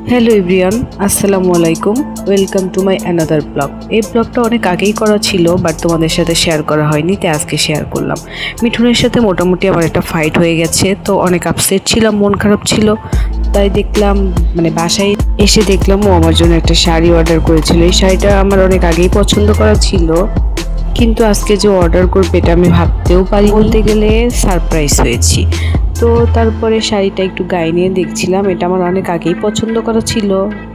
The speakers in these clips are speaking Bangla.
হ্যালো এভরিওয়ান, আসসালামু আলাইকুম। Welcome to my another blog. এই ব্লগটা অনেক আগেই করা ছিল, বাট তোমাদের সাথে শেয়ার করা হয়নি, তাই আজকে শেয়ার করলাম। মিঠুনের সাথে মোটামুটি আমার একটা ফাইট হয়ে গেছে, তো অনেক আপসেট ছিলাম, মন খারাপ ছিল। তাই দেখলাম বাসায় এসে দেখলাম ও আমার জন্য একটা শাড়ি অর্ডার করেছিল। এই শাড়িটা আমার অনেক আগেই পছন্দ করা ছিল, কিন্তু আজকে যে অর্ডার করবে এটা আমি ভাবতেও পারি, বলতে গেলে সারপ্রাইজ হয়েছি। তো তারপরে শাড়িটা একটু গায়ে নিয়ে দেখছিলাম, এটা আমার অনেক আগেই পছন্দ করা ছিল,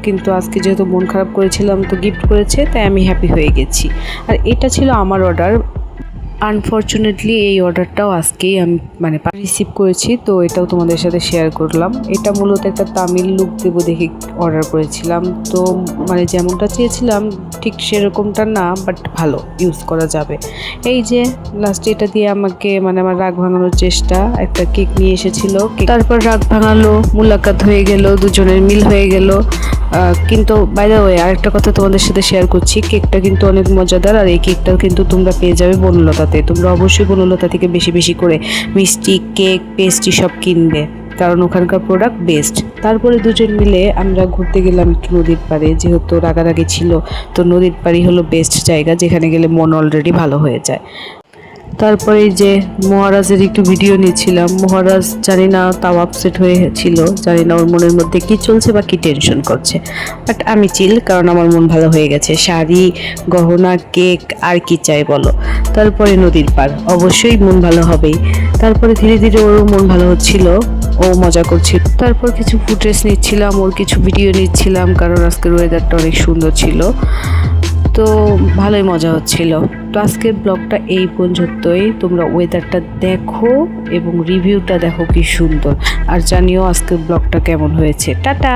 কিন্তু আজকে যেহেতু মন খারাপ করেছিলাম তো গিফট করেছে, তাই আমি হ্যাপি হয়ে গেছি। আর এটা ছিল আমার অর্ডার। আনফর্চুনেটলি এই অর্ডারটাও আজকেই আমি রিসিভ করেছি, তো এটাও তোমাদের সাথে শেয়ার করলাম। এটা মূলত একটা তামিল লুক দেবো দেখে অর্ডার করেছিলাম, তো যেমনটা চেয়েছিলাম ঠিক সেরকমটা না, বাট ভালো ইউজ করা যাবে। এই যে লাস্টে এটা দিয়ে আমাকে আমার রাগ ভাঙানোর চেষ্টা, একটা কেক নিয়ে এসেছিল, তারপর রাগ ভাঙালো, মুলাকাত হয়ে গেল, দুজনের মিল হয়ে গেল। কিন্তু বাই দ্য ওয়ে আরেকটা কথা তোমাদের সাথে শেয়ার করছি, কেকটা কিন্তু অনেক মজাদার। আর এই কেকটাও কিন্তু তোমরা পেয়ে যাবে বনলতাতে। তোমরা অবশ্যই বনলতা থেকে বেশি বেশি করে মিষ্টি, কেক, পেস্ট্রি সব কিনবে, কারণ ওখানকার প্রোডাক্ট বেস্ট। তারপরে দুজন মিলে আমরা ঘুরতে গেলাম একটু নদীর পাড়ে, যেহেতু রাগারাগি ছিল, তো নদীর পাড়ি হলো বেস্ট জায়গা, যেখানে গেলে মন অলরেডি ভালো হয়ে যায়। তারপরে যে মহারাজের একটু ভিডিও নিচ্ছিলাম। মহারাজ জানি না তাও আপসেট হয়েছিল, জানি না ওর মনের মধ্যে কি চলছে বা কি টেনশন করছে, বাট আমি চিল, কারণ আমার মন ভালো হয়ে গেছে। শাড়ি, গহনা, কেক, আর কি চাই বলো। তারপরে নদীর পাড়, অবশ্যই মন ভালো হবেই। তারপরে ধীরে ধীরে ওরও মন ভালো হচ্ছিল, ও মজা করছিল। তারপর কিছু ফুটেজ নিচ্ছিলাম, ওর কিছু ভিডিও নিচ্ছিলাম, কারণ আজকের ওয়েদারটা অনেক সুন্দর ছিল, তো ভালোই মজা হচ্ছিল। তো আজকের ব্লগটা এই পর্যন্তই। তোমরা ওয়েদারটা দেখো এবং রিভিউটা দেখো কি সুন্দর, আর জানিও আজকের ব্লগটা কেমন হয়েছে। টাটা।